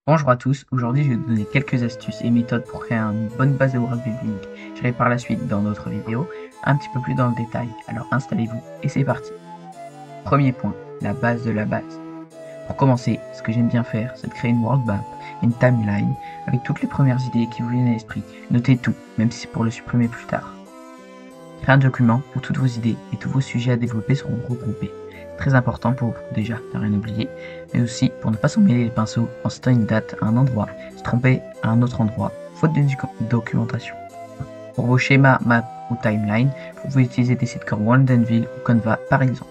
Bonjour à tous, aujourd'hui je vais vous donner quelques astuces et méthodes pour créer une bonne base de worldbuilding. J'irai par la suite dans d'autres vidéos un petit peu plus dans le détail, alors installez-vous et c'est parti. Premier point, la base de la base. Pour commencer, ce que j'aime bien faire, c'est de créer une world map, une timeline, avec toutes les premières idées qui vous viennent à l'esprit. Notez tout, même si c'est pour le supprimer plus tard. Créez un document où toutes vos idées et tous vos sujets à développer seront regroupés. Très important pour, déjà, ne rien oublier, mais aussi pour ne pas s'en mêler les pinceaux en citant une date à un endroit, se tromper à un autre endroit, faute de documentation. Pour vos schémas, maps ou timeline, vous pouvez utiliser des sites comme Wandenville ou Canva par exemple.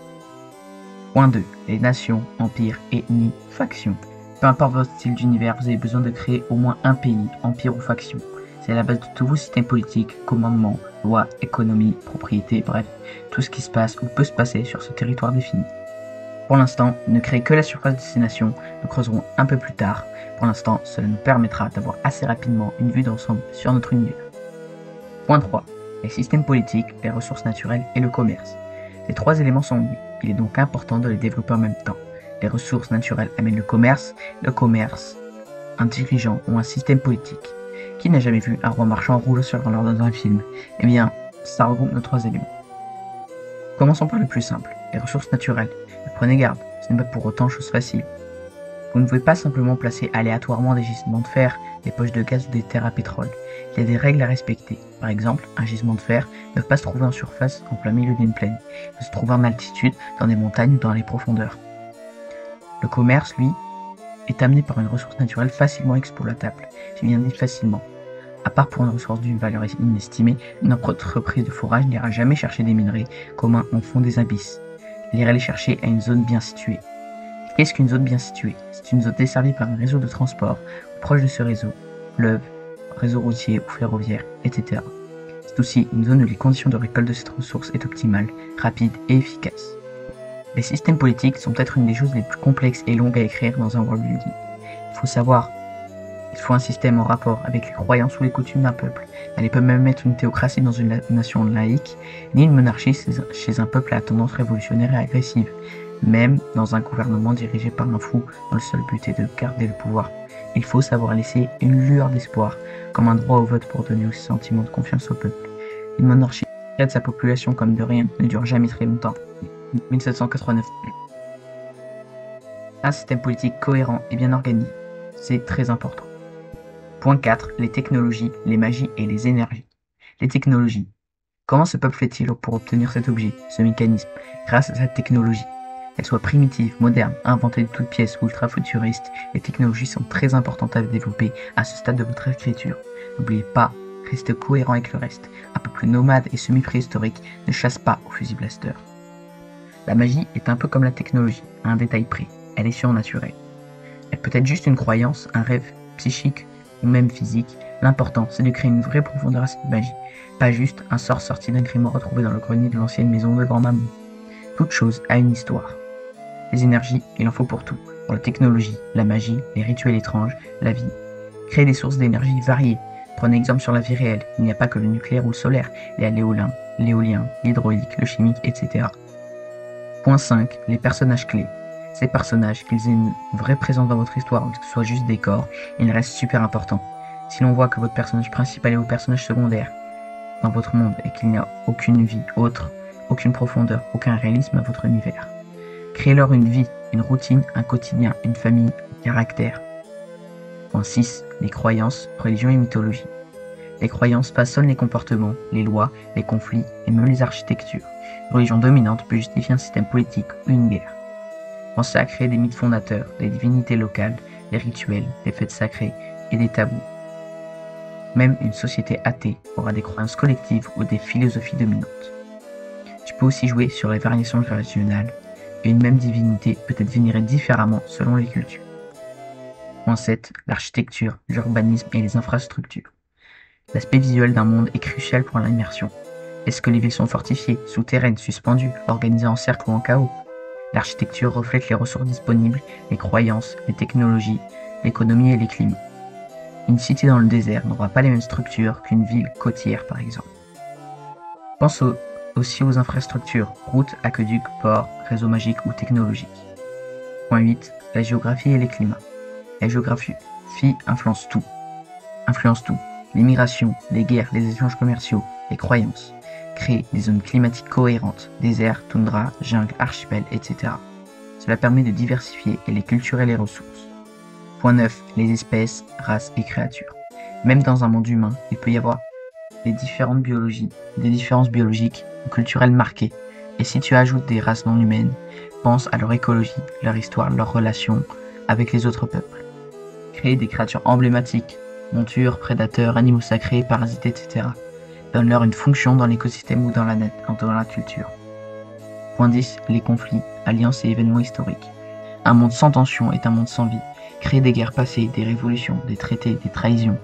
Point 2. Les nations, empires, ethnies, factions. Peu importe votre style d'univers, vous avez besoin de créer au moins un pays, empire ou faction. C'est la base de tous vos systèmes politiques, commandements, lois, économie, propriété, bref, tout ce qui se passe ou peut se passer sur ce territoire défini. Pour l'instant, ne créez que la surface de ces nations, nous creuserons un peu plus tard. Pour l'instant, cela nous permettra d'avoir assez rapidement une vue d'ensemble sur notre univers. Point 3. Les systèmes politiques, les ressources naturelles et le commerce. Ces trois éléments sont liés, il est donc important de les développer en même temps. Les ressources naturelles amènent le commerce, un dirigeant ou un système politique. Qui n'a jamais vu un roi marchand en rouleau sur l'or dans un film? Eh bien, ça regroupe nos trois éléments. Commençons par le plus simple, les ressources naturelles. Mais prenez garde, ce n'est pas pour autant chose facile. Vous ne pouvez pas simplement placer aléatoirement des gisements de fer, des poches de gaz ou des terres à pétrole. Il y a des règles à respecter. Par exemple, un gisement de fer ne peut pas se trouver en surface en plein milieu d'une plaine. Il peut se trouver en altitude, dans des montagnes ou dans les profondeurs. Le commerce, lui, est amené par une ressource naturelle facilement exploitable. J'ai bien dit facilement. À part pour une ressource d'une valeur inestimée, une entreprise de forage n'ira jamais chercher des minerais communs au fond des abysses. Elle ira les chercher à une zone bien située. Qu'est-ce qu'une zone bien située? C'est une zone desservie par un réseau de transport, proche de ce réseau, fleuve, réseau routier ou ferroviaire, etc. C'est aussi une zone où les conditions de récolte de cette ressource est optimale, rapide et efficace. Les systèmes politiques sont peut-être une des choses les plus complexes et longues à écrire dans un world building. Il faut un système en rapport avec les croyances ou les coutumes d'un peuple. Elle peut même être une théocratie dans une nation laïque, ni une monarchie chez un peuple à tendance révolutionnaire et agressive, même dans un gouvernement dirigé par un fou dont le seul but est de garder le pouvoir. Il faut savoir laisser une lueur d'espoir, comme un droit au vote pour donner aussi sentiment de confiance au peuple. Une monarchie qui traite sa population comme de rien ne dure jamais très longtemps. 1789. Un système politique cohérent et bien organisé, c'est très important. Point 4. Les technologies, les magies et les énergies. Les technologies. Comment ce peuple fait-il pour obtenir cet objet, ce mécanisme, grâce à cette technologie? Qu'elle soit primitive, moderne, inventée de toutes pièces ou ultra-futuriste, les technologies sont très importantes à développer à ce stade de votre écriture. N'oubliez pas, restez cohérent avec le reste. Un peuple nomade et semi-préhistorique ne chasse pas au fusil blaster. La magie est un peu comme la technologie, à un détail près. Elle est surnaturelle. Elle peut être juste une croyance, un rêve psychique ou même physique. L'important, c'est de créer une vraie profondeur à cette magie, pas juste un sort sorti d'un grimoire retrouvé dans le grenier de l'ancienne maison de grand-maman. Toute chose a une histoire. Les énergies, il en faut pour tout. Pour la technologie, la magie, les rituels étranges, la vie. Créer des sources d'énergie variées. Prenez exemple sur la vie réelle. Il n'y a pas que le nucléaire ou le solaire. Il y a l'éolien, l'hydraulique, le chimique, etc. Point 5. Les personnages clés. Ces personnages, qu'ils aient une vraie présence dans votre histoire ou que ce soit juste des corps, ils restent super importants. Si l'on voit que votre personnage principal est vos personnages secondaires dans votre monde et qu'il n'y a aucune vie autre, aucune profondeur, aucun réalisme à votre univers. Créez-leur une vie, une routine, un quotidien, une famille, un caractère. Point 6. Les croyances, religion et mythologie. Les croyances façonnent les comportements, les lois, les conflits et même les architectures. Une religion dominante peut justifier un système politique ou une guerre. Pensez à créer des mythes fondateurs, des divinités locales, des rituels, des fêtes sacrées et des tabous. Même une société athée aura des croyances collectives ou des philosophies dominantes. Tu peux aussi jouer sur les variations régionales, et une même divinité peut être vénérée différemment selon les cultures. Point 7. L'architecture, l'urbanisme et les infrastructures. L'aspect visuel d'un monde est crucial pour l'immersion. Est-ce que les villes sont fortifiées, souterraines, suspendues, organisées en cercle ou en chaos? L'architecture reflète les ressources disponibles, les croyances, les technologies, l'économie et les climats. Une cité dans le désert n'aura pas les mêmes structures qu'une ville côtière par exemple. Pense aussi aux infrastructures, routes, aqueducs, ports, réseaux magiques ou technologiques. Point 8. La géographie et les climats. La géographie influence tout. L'immigration, les guerres, les échanges commerciaux, les croyances. Créer des zones climatiques cohérentes, déserts, toundra, jungle, archipel, etc. Cela permet de diversifier les cultures et les ressources. Point 9. Les espèces, races et créatures. Même dans un monde humain, il peut y avoir des différences biologiques ou culturelles marquées. Et si tu ajoutes des races non humaines, pense à leur écologie, leur histoire, leurs relations avec les autres peuples. Créer des créatures emblématiques, montures, prédateurs, animaux sacrés, parasites, etc. Donne-leur une fonction dans l'écosystème ou dans la culture. Point 10. Les conflits, alliances et événements historiques. Un monde sans tension est un monde sans vie. Créer des guerres passées, des révolutions, des traités, des trahisons.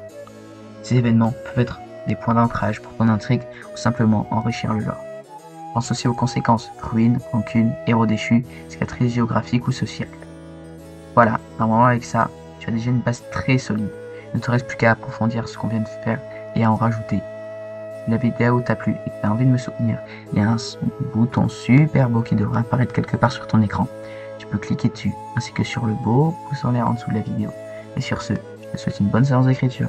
Ces événements peuvent être des points d'ancrage pour ton intrigue ou simplement enrichir le lore. Pense aussi aux conséquences, ruines, rancunes, héros déchus, cicatrices géographiques ou sociales. Voilà, normalement avec ça, tu as déjà une base très solide. Il ne te reste plus qu'à approfondir ce qu'on vient de faire et à en rajouter. Si la vidéo t'a plu et que tu as envie de me soutenir, il y a un bouton super beau qui devrait apparaître quelque part sur ton écran. Tu peux cliquer dessus, ainsi que sur le beau pouce en l'air en dessous de la vidéo. Et sur ce, je te souhaite une bonne séance d'écriture.